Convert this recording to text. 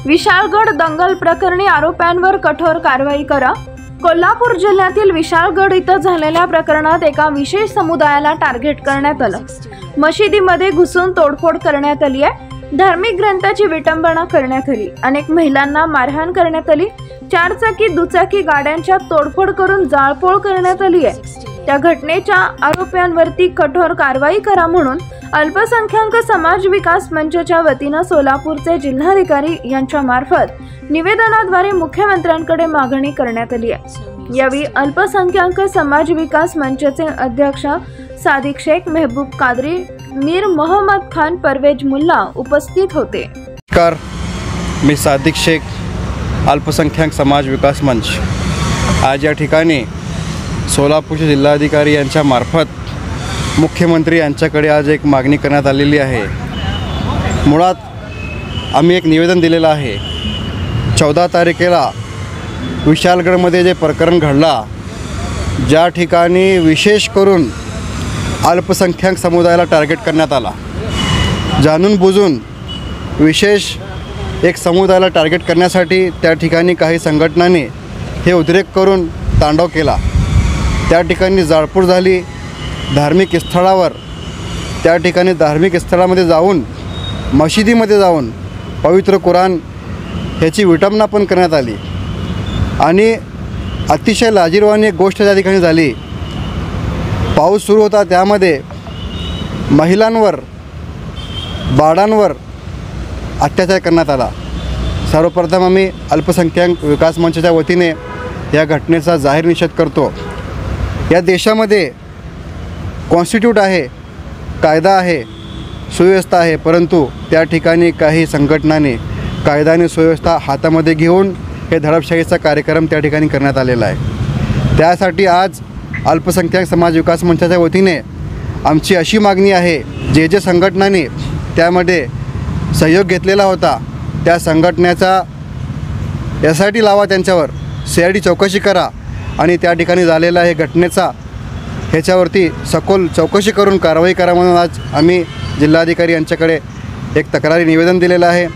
विशाळगड दंगल प्रकरणी आरोप्यांवर कठोर कारवाई करा। कोल्हापूर जिल्ह्यातील विशाळगड इथं झालेल्या प्रकरणात एका विशेष समुदायाला टार्गेट करण्यात आलं। मशिदीमध्ये घुसून तोडफोड करण्यात आली आहे। धार्मिक ग्रंथाची विटंबना करण्यात आली। अनेक महिलांना मारहाण करण्यात आली। चारचाकी दुचाकी गाड्यांच्या तोडफोड करून जाळपोळ करण्यात आली आहे। त्या घटनेच्या आरोप्यांवरती कठोर कारवाई करा म्हणून अल्पसंख्याक समाज विकास मंचच्या वतीने सोलापूरचे जिल्हाधिकारी यांच्या मार्फत निवेदनाद्वारे मुख्यमंत्र्यांकडे मागणी करण्यात आली आहे। यावेळी अल्पसंख्याक समाज विकास मंचचे अध्यक्ष सादिक शेख, मेहबूब कादरी, मीर मोहम्मद खान, परवेज मुल्ला उपस्थित होते। नमस्कार, मी सादिक शेख, अल्पसंख्याक समाज विकास मंच। आज या ठिकाणी सोलापूरचे जिल्हाधिकारी यांच्या मार्फत मुख्यमंत्री यांच्याकडे आज एक मागणी करण्यात आलेली आहे। मुळात आम्ही एक निवेदन दिलेलं आहे। 14 तारखेला विशाळगडमध्ये जे प्रकरण घडला, ज्या ठिकाणी विशेष करून अल्पसंख्याक समुदायाला टार्गेट करण्यात आला, जाणून बुजून विशेष एक समुदायाला टार्गेट करण्यासाठी त्या ठिकाणी काही संघटनांनी हे उद्रेक करून तांडव केला। त्या ठिकाणी जाळपोळ झाली। धार्मिक स्थळावर त्या ठिकाणी धार्मिक स्थळामध्ये जाऊन मशिदीमध्ये जाऊन पवित्र कुराण ह्याची विटंबना पण करण्यात आली। आणि अतिशय लाजिरवाणी एक गोष्ट त्या ठिकाणी झाली। पाऊस सुरू होता, त्यामध्ये महिलांवर, बाळांवर अत्याचार करण्यात आला। सर्वप्रथम आम्ही अल्पसंख्याक विकास मंचाच्या वतीने या घटनेचा जाहीर निषेध करतो। या देशामध्ये कॉन्स्टिट्यूट आहे, कायदा आहे, सुव्यवस्था आहे, परंतु त्या ठिकाणी काही संघटनांनी कायदा आणि सुव्यवस्था हातामध्ये घेऊन हे दडपशाहीचा कार्यक्रम त्या ठिकाणी करण्यात आलेला आहे। त्यासाठी आज अल्पसंख्याक समाज विकास मंचाच्या वतीने आमची अशी मागणी आहे, जे संघटनांनी त्यामध्ये सहयोग घेतलेला होता त्या संघटनेचा SIT लावा, त्यांच्यावर CID चौकशी करा आणि त्या ठिकाणी झालेला हे घटनेचा ह्याच्यावरती सखोल चौकशी करून कारवाई करा म्हणून आज आम्ही जिल्हाधिकारी यांच्याकडे एक तक्रारी निवेदन दिलेलं आहे।